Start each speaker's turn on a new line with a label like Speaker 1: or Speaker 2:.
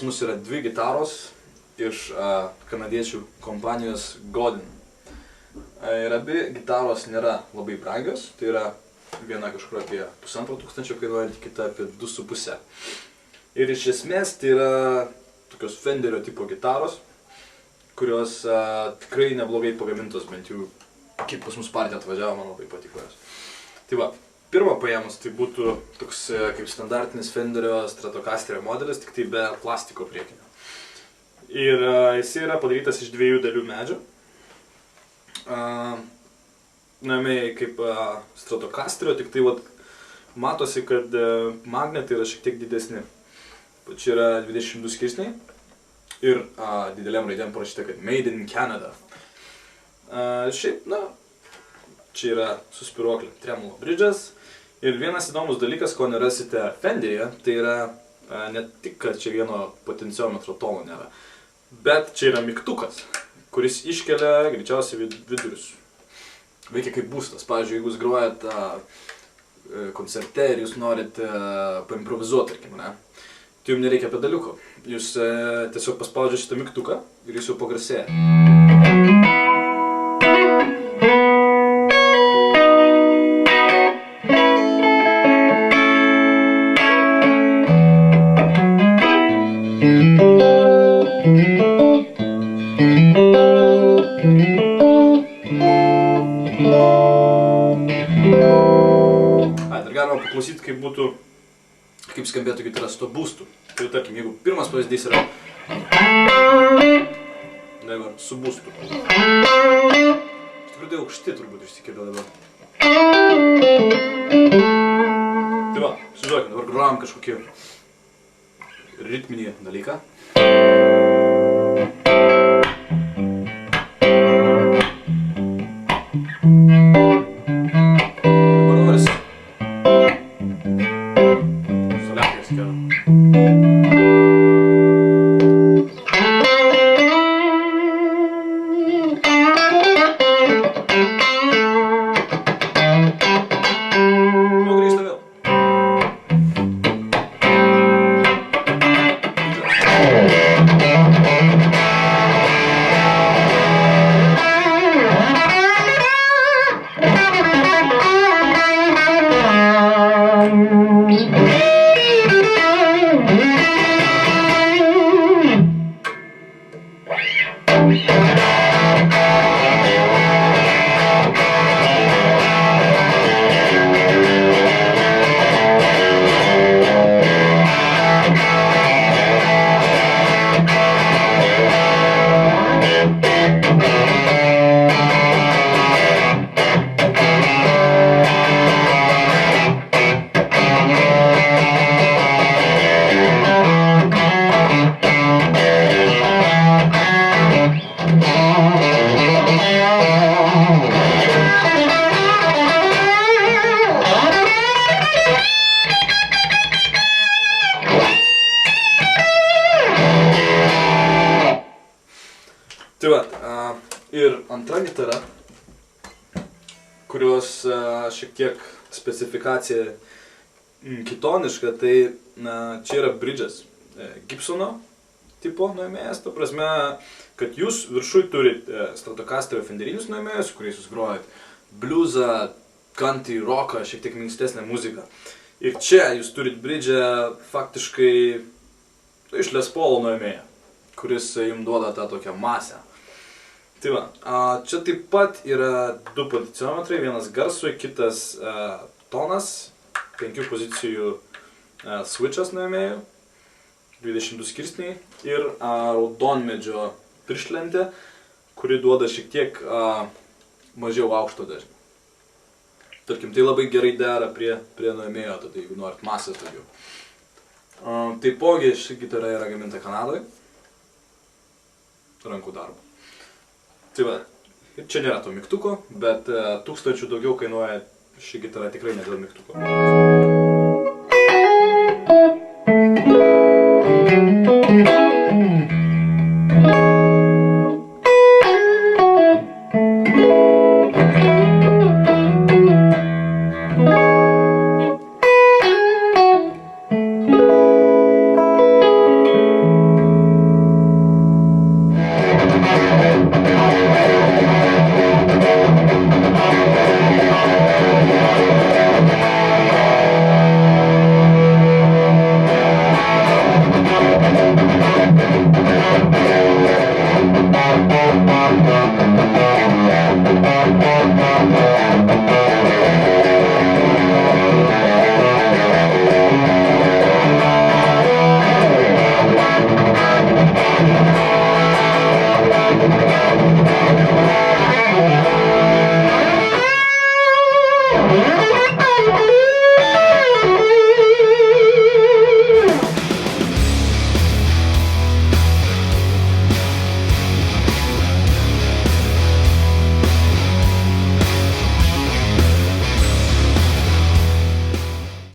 Speaker 1: mus yra dvi gitaros iš kanadiečių kompanijos Godin. Ir abi gitaros nėra labai brangios, tai yra viena kažkur apie 1500 kainuojanti, kita apie 2,5. Ir iš esmės tai yra tokios Fenderio tipo gitaros, kurios tikrai neblogai pagamintos, bent jau kaip pas mus partija atvažiavo, man labai patiko jos. Tai va, pirmą paėmus tai būtų toks kaip standartinis Fenderio Stratocaster modelis, tik tai be plastiko priekinio. Ir jis yra padarytas iš 2 dalių medžio. Namai kaip Stratocasterio, tik tai vat, matosi, kad magnetai yra šiek tiek didesni. Čia yra 22 skirsniai ir dideliam raidėm parašyta, kad Made in Canada. Šiaip, na, čia yra suspiruoklė tremolo bridžas. Ir vienas įdomus dalykas, ko nerasite Fenderyje, tai yra ne tik, kad čia vieno potenciometro tono nėra, bet čia yra mygtukas, kuris iškelia greičiausiai vidurius. Veikia kaip būstas. Pavyzdžiui, jeigu jūs grojat koncerte ir jūs norite paimprovizuoti, tarkim, ne? Tai jums nereikia pedaliuko. Jūs tiesiog paspaudžiate šitą mygtuką ir jūs jau pagarsėja. Dar galima paklausyti, kaip skambėtų gitara su to būstu. Tai tarkim, jeigu pirmas pavyzdys yra dabar su būstu. Iš tikrųjų tai aukšti turbūt išsikėlė dabar. Tai va, sužiūrėkime, dabar grojam kažkokį ritminį dalyką. Tai va, ir antra gitara, kurios šiek tiek specifikacija kitoniška, tai čia yra bridžas Gibsono tipo nuėmėjas, ta prasme, kad jūs viršui turit Stratocasterio Fenderinius nuėmėjus, kuriais jūs grojat bliuzą, country, rocką, šiek tiek minkštesnę muziką. Ir čia jūs turit bridžą faktiškai iš Les Paulo nuėmėją, kuris jums duoda tą tokią masę. Tai va, čia taip pat yra 2 potenciometrai, vienas garsui, kitas tonas, 5 pozicijų switchas nuėmėjų, 22 skirsniai ir raudonmedžio pirštlentė, kuri duoda šiek tiek mažiau aukšto dažnio. Tarkim, tai labai gerai dera prie nuėmėjo, tada jeigu norit masės daugiau. Taipogi ši gitara yra gaminta Kanadoje, rankų darbo. Tai va, čia nėra to mygtuko, bet 1000 daugiau kainuoja ši gitara tikrai ne dėl mygtuko.